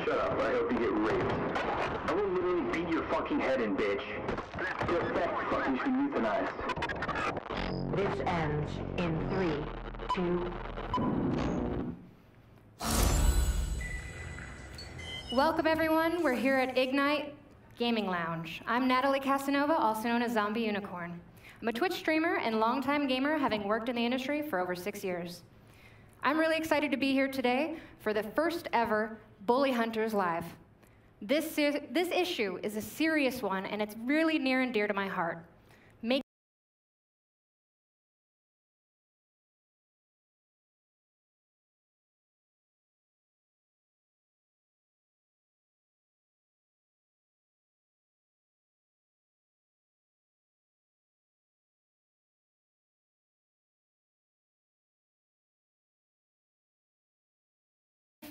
Shut up. I hope you get raped. I will literally beat your fucking head in, bitch. Get back, fucking should be euthanized. This ends in 3, 2... Welcome everyone, we're here at Ignite Gaming Lounge. I'm Natalie Casanova, also known as Zombie Unicorn. I'm a Twitch streamer and longtime gamer, having worked in the industry for over 6 years. I'm really excited to be here today for the first ever BullyHunters Live. This issue is a serious one, and it's really near and dear to my heart.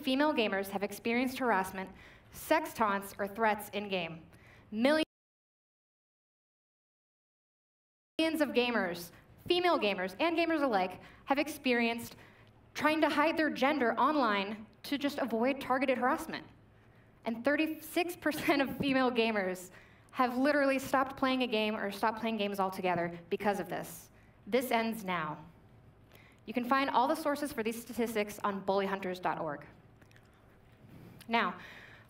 Female gamers have experienced harassment, sex taunts, or threats in-game. Millions of gamers, female gamers, and gamers alike, have experienced trying to hide their gender online to just avoid targeted harassment. And 36% of female gamers have literally stopped playing a game or stopped playing games altogether because of this. This ends now. You can find all the sources for these statistics on bullyhunters.org. Now,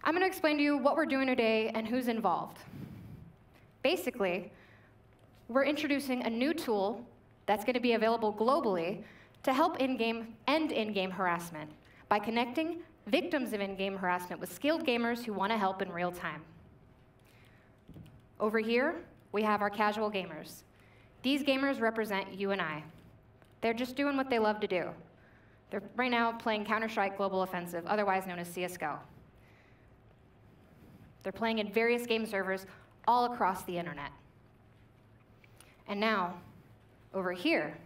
I'm going to explain to you what we're doing today and who's involved. Basically, we're introducing a new tool that's going to be available globally to help end in-game harassment by connecting victims of in-game harassment with skilled gamers who want to help in real time. Over here, we have our casual gamers. These gamers represent you and I. They're just doing what they love to do. They're right now playing Counter-Strike Global Offensive, otherwise known as CSGO. They're playing in various game servers all across the internet. And now, over here,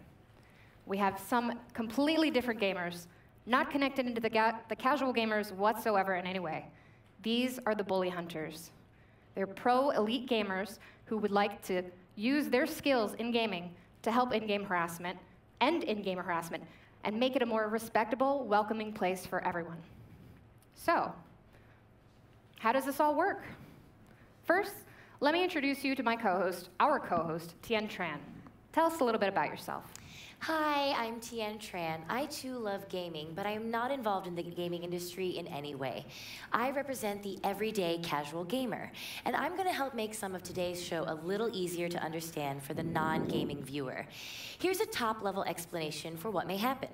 we have some completely different gamers, not connected into the casual gamers whatsoever in any way. These are the BullyHunters. They're pro elite gamers who would like to use their skills in gaming to help in-game harassment, end in-game harassment, and make it a more respectable, welcoming place for everyone. So, how does this all work? First, let me introduce you to my co-host, our co-host, Tien Tran. Tell us a little bit about yourself. Hi, I'm Tien Tran. I too love gaming, but I am not involved in the gaming industry in any way. I represent the everyday casual gamer, and I'm going to help make some of today's show a little easier to understand for the non-gaming viewer. Here's a top-level explanation for what may happen.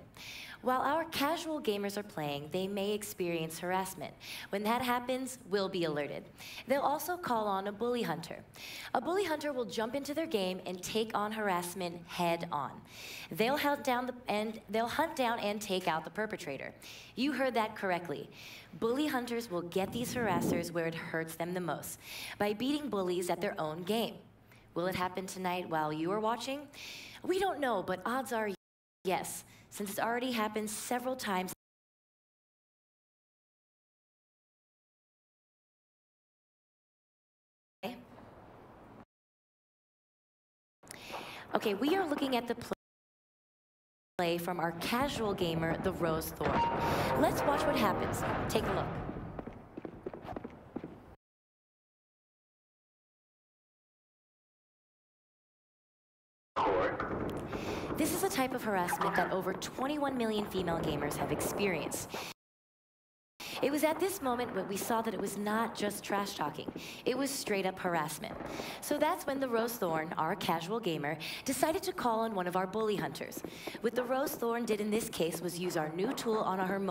While our casual gamers are playing, they may experience harassment. When that happens, we'll be alerted. They'll also call on a bully hunter. A bully hunter will jump into their game and take on harassment head on. They'll hunt down and take out the perpetrator. You heard that correctly. Bully hunters will get these harassers where it hurts them the most, by beating bullies at their own game. Will it happen tonight while you are watching? We don't know, but odds are yes, since it's already happened several times. Okay, we are looking at the play from our casual gamer, the Rose Thorn. Let's watch what happens. Take a look. This is a type of harassment that over 21 million female gamers have experienced. It was at this moment when we saw that it was not just trash talking, it was straight up harassment. So that's when the Rose Thorn, our casual gamer, decided to call on one of our bully hunters. What the Rose Thorn did in this case was use our new tool on her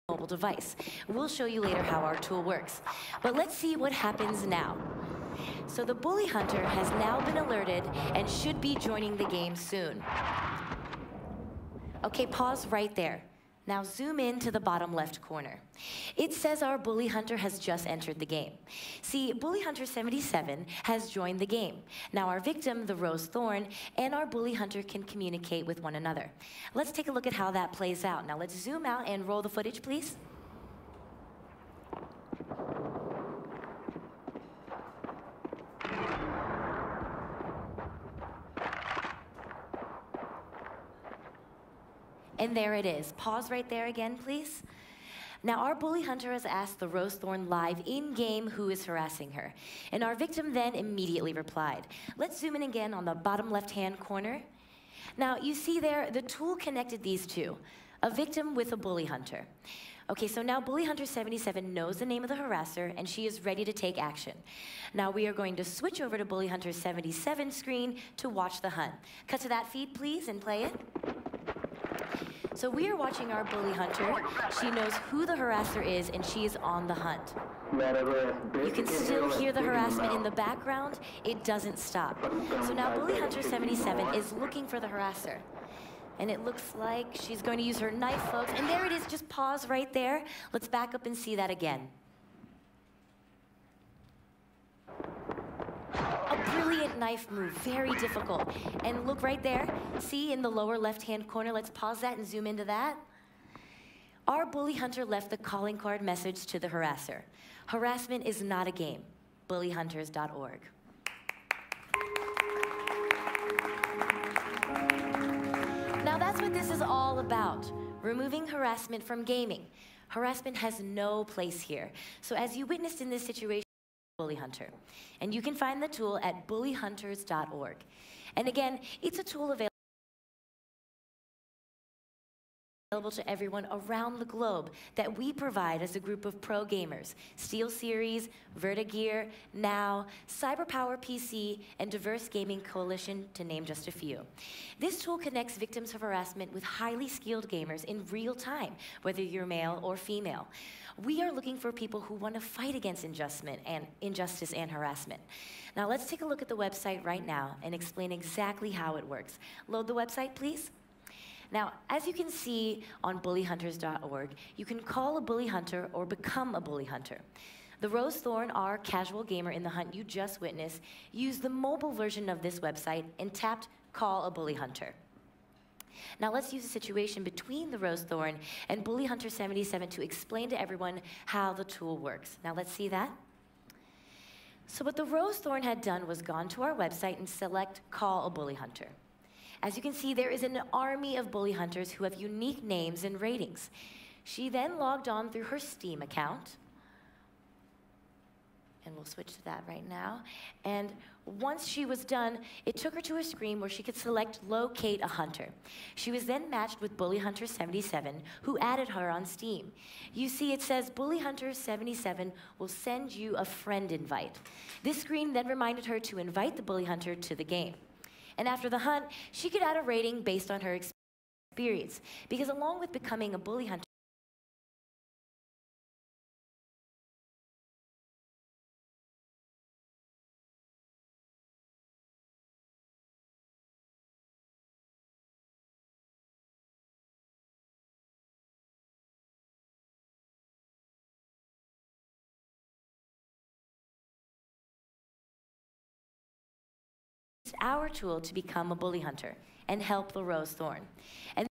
mobile device. We'll show you later how our tool works. But let's see what happens now. So the bully hunter has now been alerted and should be joining the game soon. Okay, pause right there. Now zoom in to the bottom left corner. It says our bully hunter has just entered the game. See, bully hunter 77 has joined the game. Now our victim, the Rose Thorn, and our bully hunter can communicate with one another. Let's take a look at how that plays out. Now let's zoom out and roll the footage, please. And there it is. Pause right there again, please. Now, our bully hunter has asked the Rose Thorn live in-game who is harassing her. And our victim then immediately replied. Let's zoom in again on the bottom left-hand corner. Now, you see there, the tool connected these two, a victim with a bully hunter. Okay, so now Bully Hunter 77 knows the name of the harasser, and she is ready to take action. Now we are going to switch over to Bully Hunter 77's screen to watch the hunt. Cut to that feed, please, and play it. So we are watching our Bully Hunter. She knows who the harasser is, and she is on the hunt. You can still hear the harassment in the background. It doesn't stop. So now Bully Hunter 77 is looking for the harasser. And it looks like she's going to use her knife, folks. And there it is, just pause right there. Let's back up and see that again. A brilliant knife move, very difficult. And look right there, see in the lower left-hand corner, let's pause that and zoom into that. Our bully hunter left the calling card message to the harasser. Harassment is not a game. BullyHunters.org. Now that's what this is all about, removing harassment from gaming. Harassment has no place here. So as you witnessed in this situation, Bully Hunter. And you can find the tool at BullyHunters.org. And again, it's a tool available to everyone around the globe that we provide as a group of pro gamers. SteelSeries, Vertigear, Now, CyberPower PC, and Diverse Gaming Coalition, to name just a few. This tool connects victims of harassment with highly skilled gamers in real time, whether you're male or female. We are looking for people who want to fight against injustice and harassment. Now let's take a look at the website right now and explain exactly how it works. Load the website, please. Now, as you can see on BullyHunters.org, you can call a bully hunter or become a bully hunter. The Rose Thorn, our casual gamer in the hunt you just witnessed, used the mobile version of this website and tapped Call a Bully Hunter. Now let's use a situation between the Rose Thorn and Bully Hunter 77 to explain to everyone how the tool works. Now let's see that. So what the Rose Thorn had done was gone to our website and select Call a Bully Hunter. As you can see, there is an army of bully hunters who have unique names and ratings. She then logged on through her Steam account. And we'll switch to that right now. And once she was done, it took her to a screen where she could select Locate a Hunter. She was then matched with Bully Hunter 77, who added her on Steam. You see, it says Bully Hunter 77 will send you a friend invite. This screen then reminded her to invite the Bully Hunter to the game. And after the hunt, she could add a rating based on her experience. Because along with becoming a bully hunter, our tool to become a bully hunter and help the Rose Thorn. And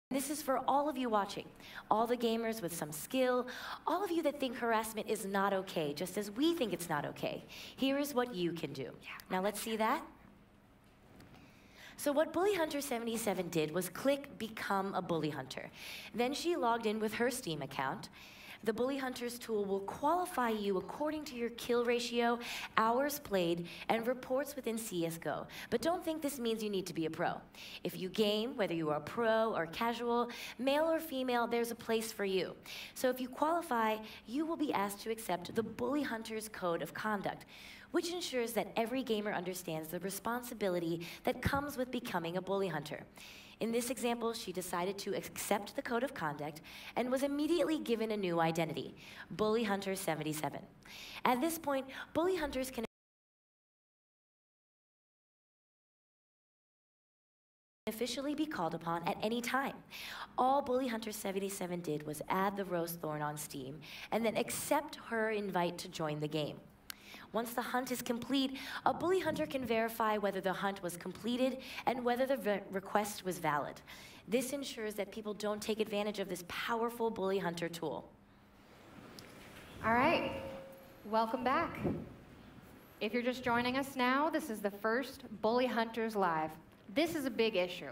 this is for all of you watching, all the gamers with some skill, all of you that think harassment is not okay, just as we think it's not okay. Here is what you can do. Now let's see that. So what Bully Hunter 77 did was click Become a Bully Hunter. Then she logged in with her Steam account. The Bully Hunters tool will qualify you according to your kill ratio, hours played, and reports within CSGO. But don't think this means you need to be a pro. If you game, whether you are pro or casual, male or female, there's a place for you. So if you qualify, you will be asked to accept the Bully Hunters Code of Conduct, which ensures that every gamer understands the responsibility that comes with becoming a bully hunter. In this example, she decided to accept the code of conduct and was immediately given a new identity, Bully Hunter 77. At this point, bully hunters can officially be called upon at any time. All Bully Hunter 77 did was add the Rose Thorn on Steam and then accept her invite to join the game. Once the hunt is complete, a bully hunter can verify whether the hunt was completed and whether the request was valid. This ensures that people don't take advantage of this powerful bully hunter tool. All right, welcome back. If you're just joining us now, this is the first Bully Hunters Live. This is a big issue.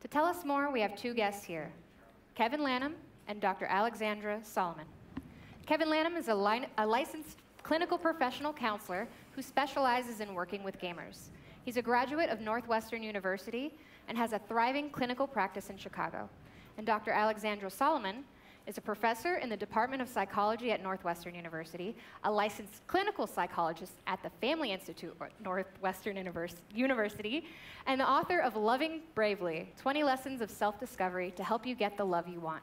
To tell us more, we have two guests here, Kevin Lanham and Dr. Alexandra Solomon. Kevin Lanham is a licensed clinical professional counselor who specializes in working with gamers. He's a graduate of Northwestern University and has a thriving clinical practice in Chicago. And Dr. Alexandra Solomon is a professor in the Department of Psychology at Northwestern University, a licensed clinical psychologist at the Family Institute at Northwestern University, and the author of Loving Bravely, 20 Lessons of Self-Discovery to Help You Get the Love You Want.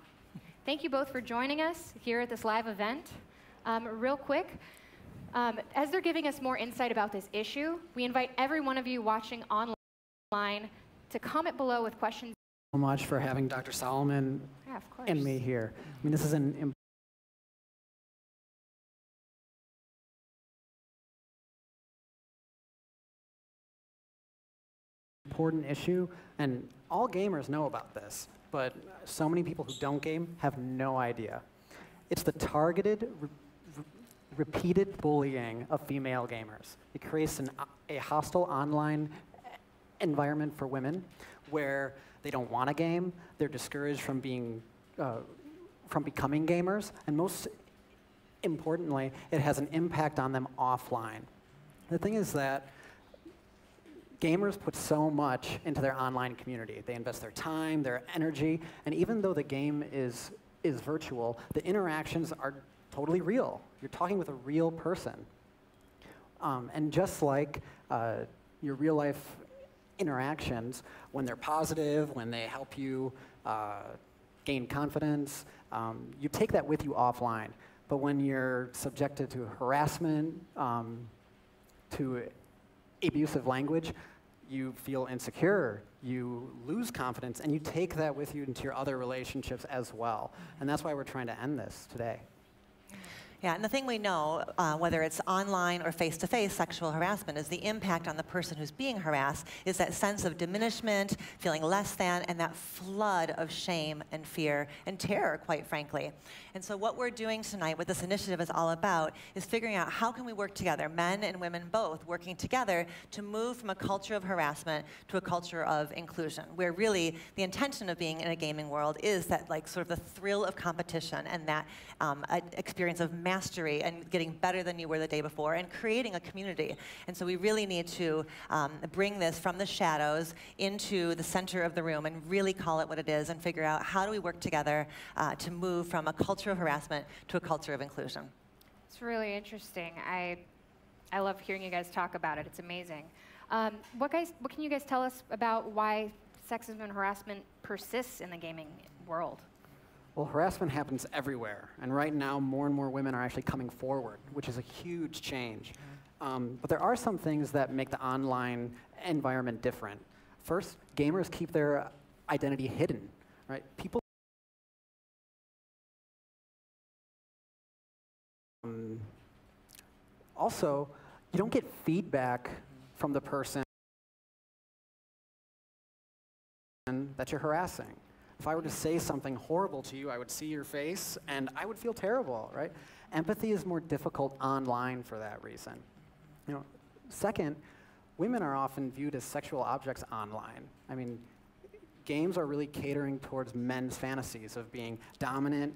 Thank you both for joining us here at this live event. Real quick, as they're giving us more insight about this issue, we invite every one of you watching online to comment below with questions. So much for having Dr. Solomon and me here. I mean, this is an important issue, and all gamers know about this, but so many people who don't game have no idea. It's the targeted, repeated bullying of female gamers. It creates a hostile online environment for women where they don't want to game, they're discouraged from becoming gamers, and most importantly, it has an impact on them offline. The thing is that gamers put so much into their online community. They invest their time, their energy, and even though the game is virtual, the interactions are totally real. You're talking with a real person. And just like your real life interactions, when they're positive, when they help you gain confidence, you take that with you offline. But when you're subjected to harassment, to abusive language, you feel insecure, you lose confidence, and you take that with you into your other relationships as well. And that's why we're trying to end this today. Yeah, and the thing we know, whether it's online or face-to-face sexual harassment, is the impact on the person who's being harassed is that sense of diminishment, feeling less than, and that flood of shame and fear and terror, quite frankly. And so what we're doing tonight, what this initiative is all about, is figuring out how can we work together, men and women both, working together to move from a culture of harassment to a culture of inclusion, where really the intention of being in a gaming world is that like sort of the thrill of competition and that experience of mastery and getting better than you were the day before and creating a community. And so we really need to bring this from the shadows into the center of the room and really call it what it is and figure out how do we work together to move from a culture of harassment to a culture of inclusion. It's really interesting. I love hearing you guys talk about it. It's amazing. What can you guys tell us about why sexism and harassment persists in the gaming world? Well, harassment happens everywhere, and right now more and more women are actually coming forward, which is a huge change. But there are some things that make the online environment different. First, gamers keep their identity hidden, right? People also, you don't get feedback from the person that you're harassing. If I were to say something horrible to you, I would see your face, and I would feel terrible, right? Empathy is more difficult online for that reason. You know, second, women are often viewed as sexual objects online. I mean, games are really catering towards men's fantasies of being dominant,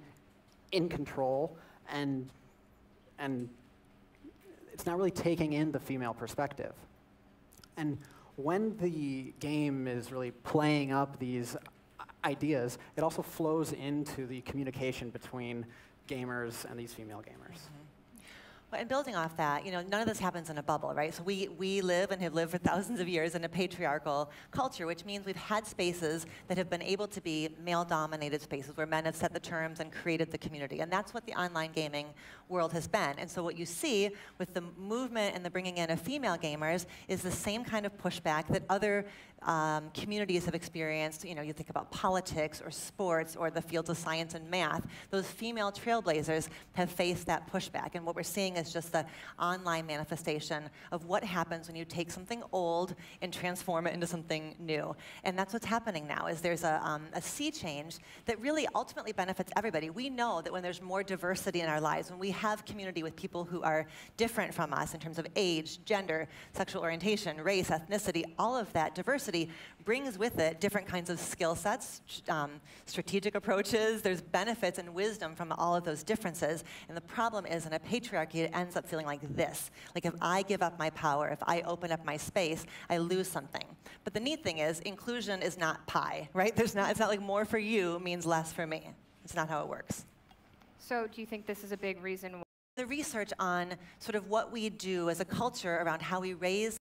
in control, and it's not really taking in the female perspective. And when the game is really playing up these ideas, it also flows into the communication between gamers and these female gamers. Well, and building off that, you know, none of this happens in a bubble, right? So we live and have lived for thousands of years in a patriarchal culture, which means we've had spaces that have been able to be male-dominated spaces where men have set the terms and created the community. And that's what the online gaming world has been. And so what you see with the movement and the bringing in of female gamers is the same kind of pushback that other communities have experienced. You know, you think about politics or sports or the fields of science and math. Those female trailblazers have faced that pushback. And what we're seeing is just the online manifestation of what happens when you take something old and transform it into something new. And that's what's happening now, is there's a sea change that really ultimately benefits everybody. We know that when there's more diversity in our lives, when we have community with people who are different from us in terms of age, gender, sexual orientation, race, ethnicity, all of that diversity diversity brings with it different kinds of skill sets, strategic approaches. There's benefits and wisdom from all of those differences. And the problem is, in a patriarchy, it ends up feeling like this. Like if I give up my power, if I open up my space, I lose something. But the neat thing is, inclusion is not pie, right? It's not like more for you means less for me. It's not how it works. So do you think this is a big reason why? The research on sort of what we do as a culture around how we raise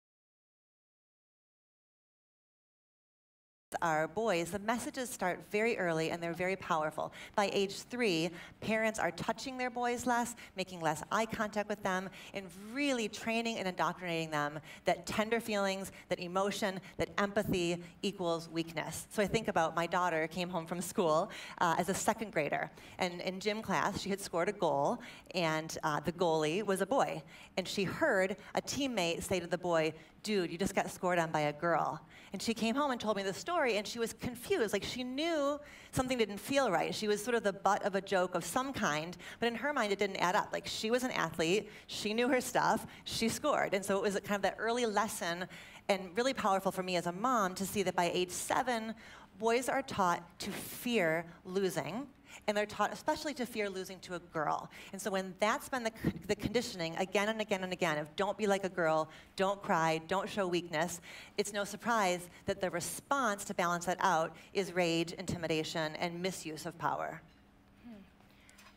our boys, the messages start very early and they're very powerful. By age 3, parents are touching their boys less, making less eye contact with them, and really training and indoctrinating them that tender feelings, that emotion, that empathy equals weakness. So I think about my daughter came home from school as a 2nd grader, and in gym class she had scored a goal, and the goalie was a boy. And she heard a teammate say to the boy, "Dude, you just got scored on by a girl." And she came home and told me the story, and she was confused. Like, she knew something didn't feel right. She was sort of the butt of a joke of some kind, but in her mind, it didn't add up. Like, she was an athlete, she knew her stuff, she scored. And so it was kind of that early lesson, and really powerful for me as a mom to see that by age 7, boys are taught to fear losing, and they're taught especially to fear losing to a girl. And so when that's been the conditioning again and again and again of don't be like a girl, don't cry, don't show weakness, it's no surprise that the response to balance that out is rage, intimidation, and misuse of power.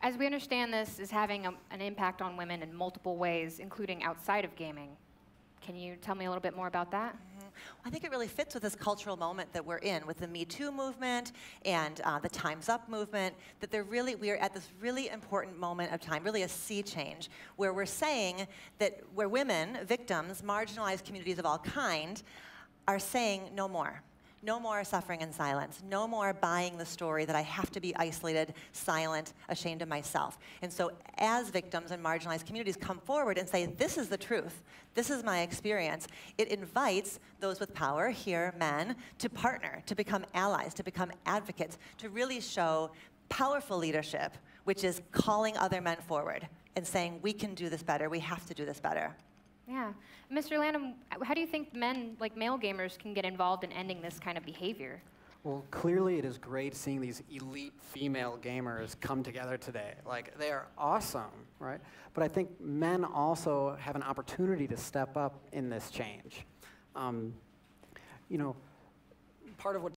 As we understand, this is having an impact on women in multiple ways, including outside of gaming. Can you tell me a little bit more about that? I think it really fits with this cultural moment that we're in, with the Me Too movement and the Time's Up movement, that we are at this really important moment of time, really a sea change, where we're saying that where women, victims, marginalized communities of all kind, are saying no more. No more suffering in silence. No more buying the story that I have to be isolated, silent, ashamed of myself. And so as victims and marginalized communities come forward and say, this is the truth, this is my experience, it invites those with power, here, men, to partner, to become allies, to become advocates, to really show powerful leadership, which is calling other men forward and saying, we can do this better, we have to do this better. Yeah. Mr. Lanham, how do you think men, like male gamers, can get involved in ending this kind of behavior? Well, clearly it is great seeing these elite female gamers come together today. Like, they are awesome, right? But I think men also have an opportunity to step up in this change. You know, part of what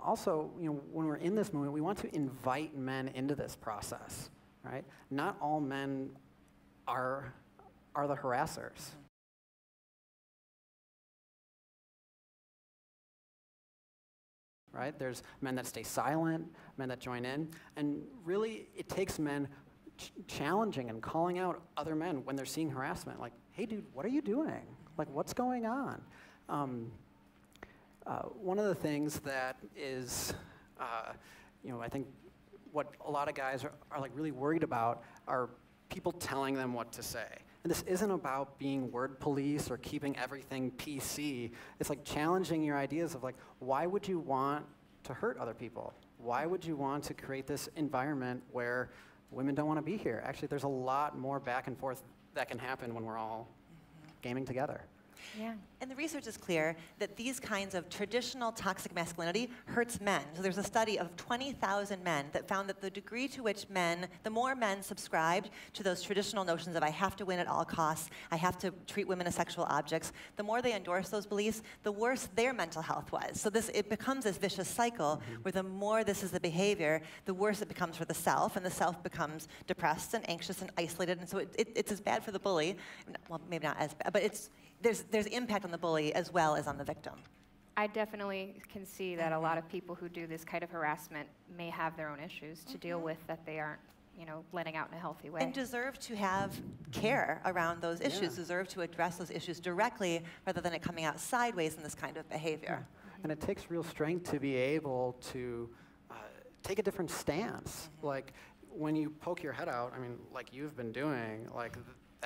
also, you know, when we're in this movement, we want to invite men into this process, right? Not all men are the harassers. Right? There's men that stay silent, men that join in, and really it takes men challenging and calling out other men when they're seeing harassment. Like, hey dude, what are you doing? Like, what's going on? One of the things that is, you know, I think what a lot of guys are like really worried about are people telling them what to say. And this isn't about being word police or keeping everything PC. It's like challenging your ideas of like, why would you want to hurt other people? Why would you want to create this environment where women don't want to be here? Actually, there's a lot more back and forth that can happen when we're all gaming together. Yeah. And the research is clear that these kinds of traditional toxic masculinity hurts men. So there's a study of 20,000 men that found that the degree to which men, the more men subscribed to those traditional notions of I have to win at all costs, I have to treat women as sexual objects, the more they endorse those beliefs, the worse their mental health was. So it becomes this vicious cycle where the more this is the behavior, the worse it becomes for the self, and the self becomes depressed and anxious and isolated. And so it's as bad for the bully, well, maybe not as bad, but there's impact on the bully as well as on the victim. I definitely can see that a lot of people who do this kind of harassment may have their own issues to deal with that they aren't, you know, letting out in a healthy way. And deserve to have care around those issues, deserve to address those issues directly rather than it coming out sideways in this kind of behavior. And it takes real strength to be able to take a different stance. Like, when you poke your head out, I mean, like you've been doing, like,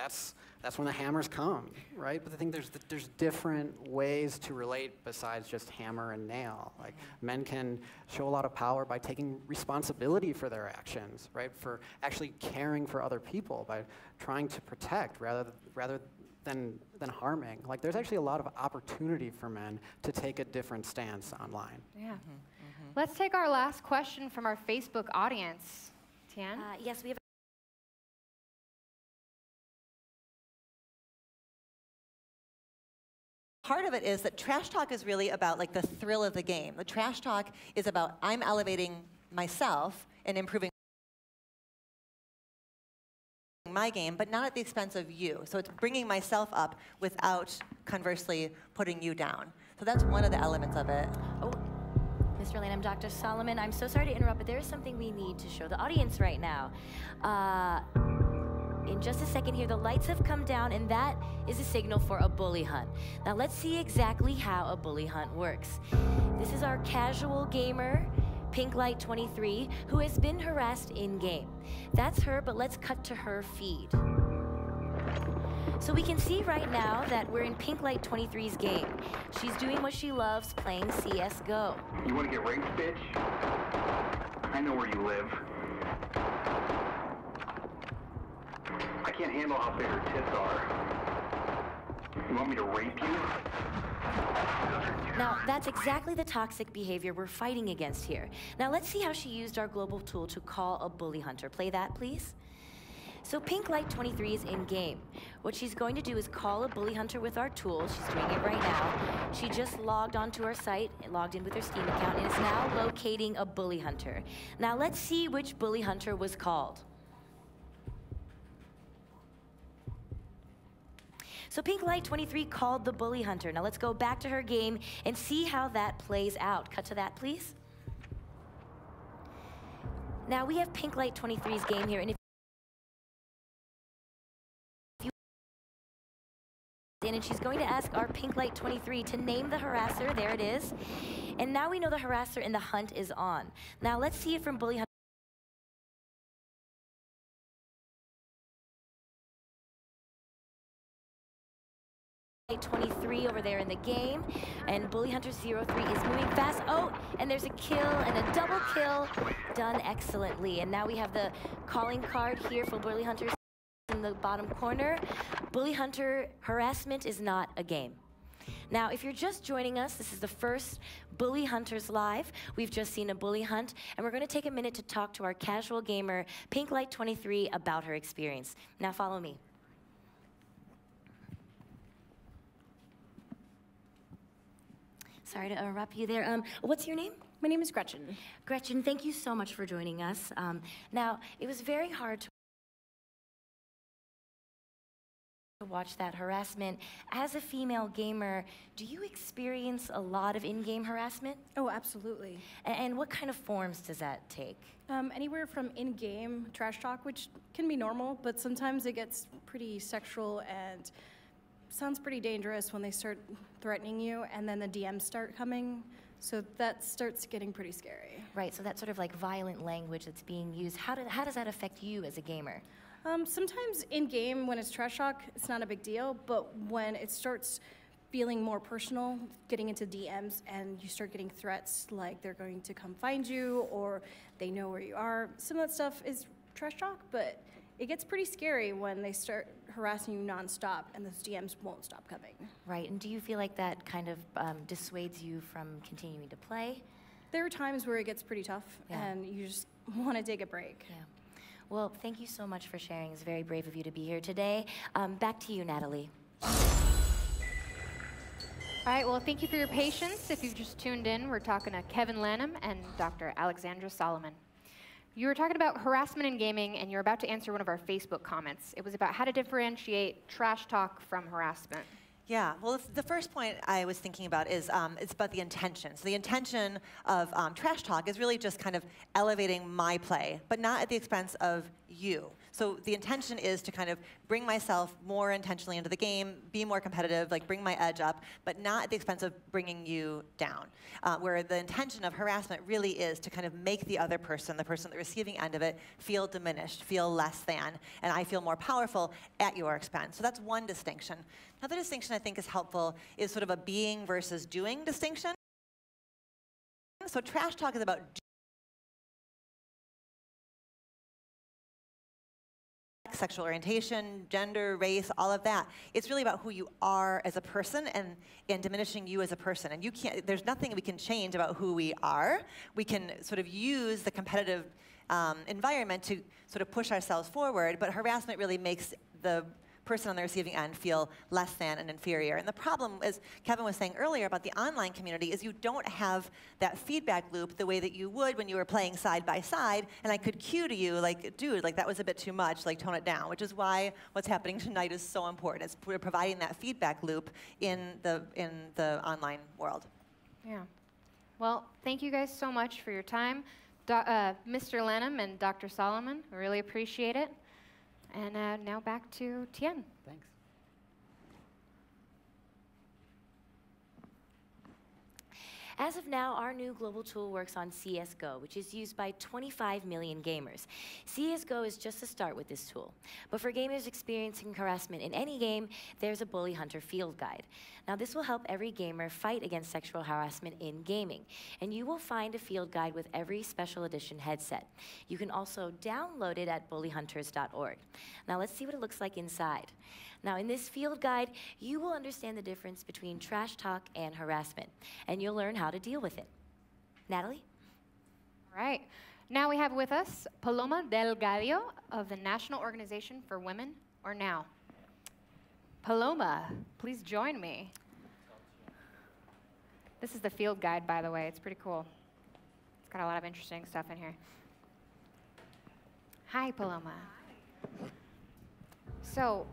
that's when the hammers come, right? But I think there's different ways to relate besides just hammer and nail. Like men can show a lot of power by taking responsibility for their actions, right? For actually caring for other people, by trying to protect rather than harming. Like there's actually a lot of opportunity for men to take a different stance online. Yeah. Let's take our last question from our Facebook audience. Tian? Yes, we have. Part of it is that trash talk is really about like the thrill of the game. The trash talk is about I'm elevating myself and improving my game, but not at the expense of you. So it's bringing myself up without, conversely, putting you down. So that's one of the elements of it. Oh, Mr. Lane, I'm Dr. Solomon. I'm so sorry to interrupt, but there is something we need to show the audience right now. In just a second here, the lights have come down, and that is a signal for a bully hunt. Now let's see exactly how a bully hunt works. This is our casual gamer, Pink Light 23, who has been harassed in-game. That's her, but let's cut to her feed. So we can see right now that we're in Pink Light 23's game. She's doing what she loves, playing CSGO. You want to get raped, bitch? I know where you live. I can't handle how big her tits are. You want me to rape you? Now, that's exactly the toxic behavior we're fighting against here. Now, let's see how she used our global tool to call a bully hunter. Play that, please. So Pink Light 23 is in-game. What she's going to do is call a bully hunter with our tool. She's doing it right now. She just logged onto our site, logged in with her Steam account, and is now locating a bully hunter. Now, let's see which bully hunter was called. So Pink Light 23 called the bully hunter. Now let's go back to her game and see how that plays out. Cut to that, please. Now we have Pink Light 23's game here, and and she's going to ask our Pink Light 23 to name the harasser. There it is. And now we know the harasser and the hunt is on. Now let's see it from bully hunter. 23 over there in the game, and Bully Hunter 03 is moving fast. Oh, and there's a kill and a double kill done excellently. And now we have the calling card here for Bully Hunters in the bottom corner. Bully Hunter harassment is not a game. Now, if you're just joining us, this is the first Bully Hunters Live. We've just seen a bully hunt, and we're going to take a minute to talk to our casual gamer, Pink Light 23, about her experience. Now, follow me. Sorry to interrupt you there. What's your name? My name is Gretchen. Gretchen, thank you so much for joining us. Now, it was very hard to watch that harassment. As a female gamer, do you experience a lot of in-game harassment? Oh, absolutely. And what kind of forms does that take? Anywhere from in-game trash talk, which can be normal, but sometimes it gets pretty sexual and sounds pretty dangerous when they start threatening you, and then the DMs start coming, so that starts getting pretty scary. Right, so that's sort of like violent language that's being used. How does that affect you as a gamer? Sometimes in-game, when it's trash talk, it's not a big deal, but when it starts feeling more personal, getting into DMs, and you start getting threats like they're going to come find you, or they know where you are, some of that stuff is trash talk, but it gets pretty scary when they start harassing you nonstop and those DMs won't stop coming. Right, and do you feel like that kind of dissuades you from continuing to play? There are times where it gets pretty tough, and you just want to take a break. Yeah. Well, thank you so much for sharing. It's very brave of you to be here today. Back to you, Natalie. All right, well, thank you for your patience. If you've just tuned in, we're talking to Kevin Lanham and Dr. Alexandra Solomon. You were talking about harassment in gaming, and you're about to answer one of our Facebook comments. It was about how to differentiate trash talk from harassment. Yeah, well, the first point I was thinking about is it's about the intention. So the intention of trash talk is really just kind of elevating my play, but not at the expense of you. So the intention is to kind of bring myself more intentionally into the game, be more competitive, like bring my edge up, but not at the expense of bringing you down. Where the intention of harassment really is to kind of make the other person, the person at the receiving end of it, feel diminished, feel less than, and I feel more powerful at your expense. So that's one distinction. Another distinction I think is helpful is sort of a being versus doing distinction. So trash talk is about sexual orientation, gender, race, all of that. It's really about who you are as a person and diminishing you as a person. And you can't, there's nothing we can change about who we are. We can sort of use the competitive environment to sort of push ourselves forward, but harassment really makes the person on the receiving end feel less than and inferior. And the problem, as Kevin was saying earlier about the online community, is you don't have that feedback loop the way that you would when you were playing side by side, and I could cue to you, like, dude, like that was a bit too much, like tone it down, which is why what's happening tonight is so important. It's we're providing that feedback loop in the online world. Yeah. Well, thank you guys so much for your time. Mr. Lanham and Dr. Solomon, I really appreciate it. And now back to Tien. Thanks. As of now, our new global tool works on CSGO, which is used by 25 million gamers. CSGO is just a start with this tool. But for gamers experiencing harassment in any game, there's a Bully Hunter field guide. Now, this will help every gamer fight against sexual harassment in gaming. And you will find a field guide with every special edition headset. You can also download it at bullyhunters.org. Now, let's see what it looks like inside. Now, in this field guide, you will understand the difference between trash talk and harassment, and you'll learn how to deal with it. Natalie? All right. Now we have with us Paloma Delgado of the National Organization for Women, or NOW. Paloma, please join me. This is the field guide, by the way. It's pretty cool. It's got a lot of interesting stuff in here. Hi, Paloma. So,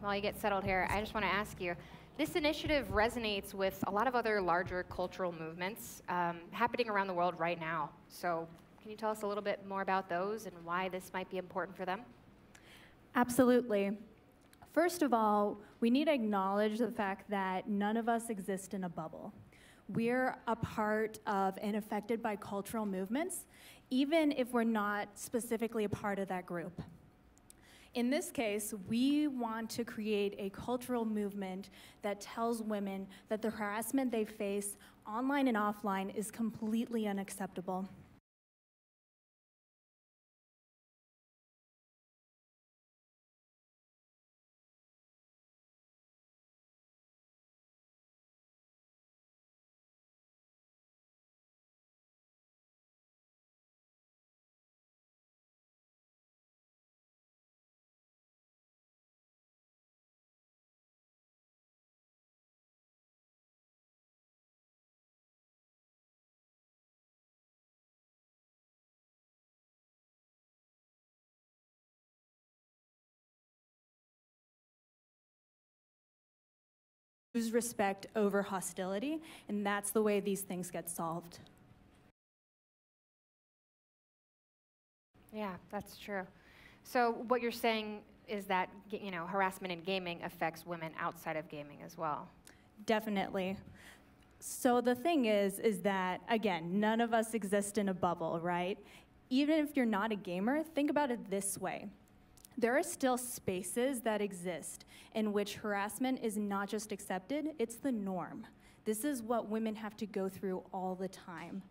while you get settled here, I just want to ask you, this initiative resonates with a lot of other larger cultural movements happening around the world right now. So can you tell us a little bit more about those and why this might be important for them? Absolutely. First of all, we need to acknowledge the fact that none of us exist in a bubble. We're a part of and affected by cultural movements, even if we're not specifically a part of that group. In this case, we want to create a cultural movement that tells women that the harassment they face online and offline is completely unacceptable. Choose respect over hostility, and that's the way these things get solved. Yeah, that's true. So what you're saying is that, you know, harassment in gaming affects women outside of gaming as well. Definitely. So the thing is that, again, none of us exist in a bubble, right? Even if you're not a gamer, think about it this way. There are still spaces that exist in which harassment is not just accepted, it's the norm. This is what women have to go through all the time.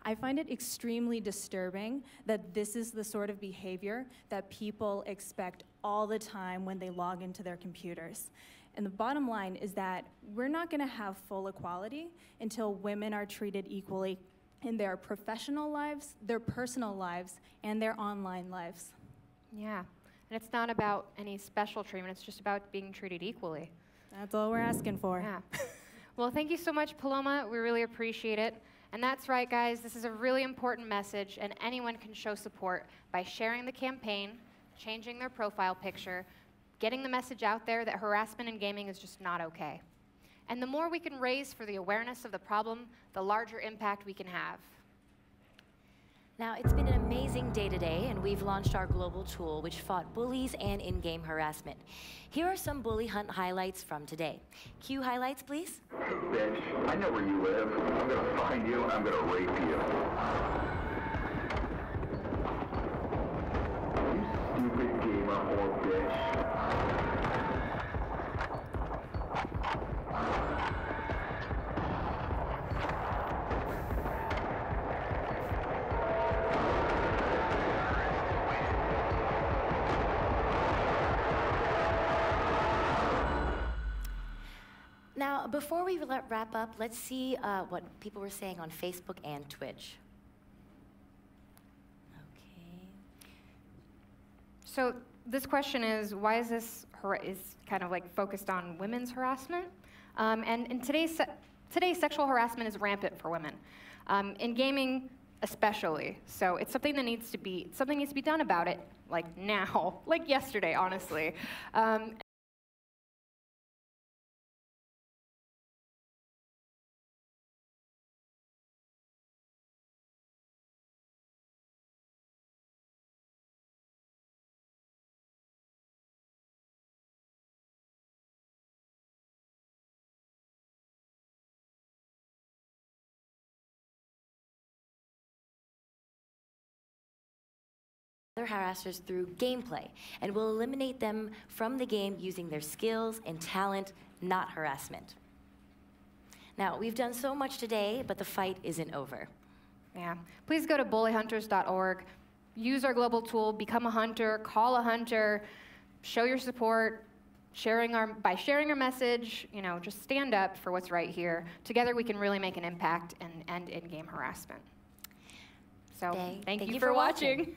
I find it extremely disturbing that this is the sort of behavior that people expect all the time when they log into their computers. And the bottom line is that we're not gonna have full equality until women are treated equally in their professional lives, their personal lives, and their online lives. Yeah. And it's not about any special treatment, it's just about being treated equally. That's all we're asking for. Yeah. Well, thank you so much, Paloma. We really appreciate it. And that's right, guys. This is a really important message, and anyone can show support by sharing the campaign, changing their profile picture, getting the message out there that harassment in gaming is just not okay. And the more we can raise for the awareness of the problem, the larger impact we can have. Now, it's been an amazing day today, and we've launched our global tool, which fought bullies and in-game harassment. Here are some Bully Hunt highlights from today. Cue highlights, please. Hey, bitch, I know where you live. I'm gonna find you, and I'm gonna rape you. You stupid gamer whore bitch. Now, before we wrap up, let's see what people were saying on Facebook and Twitch. Okay. So this question is, why is this is kind of like focused on women's harassment? And in today's sexual harassment is rampant for women, in gaming especially. So it's something that needs to be done about it, like now, like yesterday, honestly. Other harassers through gameplay, and will eliminate them from the game using their skills and talent, not harassment. Now, we've done so much today, but the fight isn't over. Yeah. Please go to BullyHunters.org, use our global tool, become a hunter, call a hunter, show your support, by sharing our message, just stand up for what's right here. Together we can really make an impact and end in-game harassment. So thank you for watching.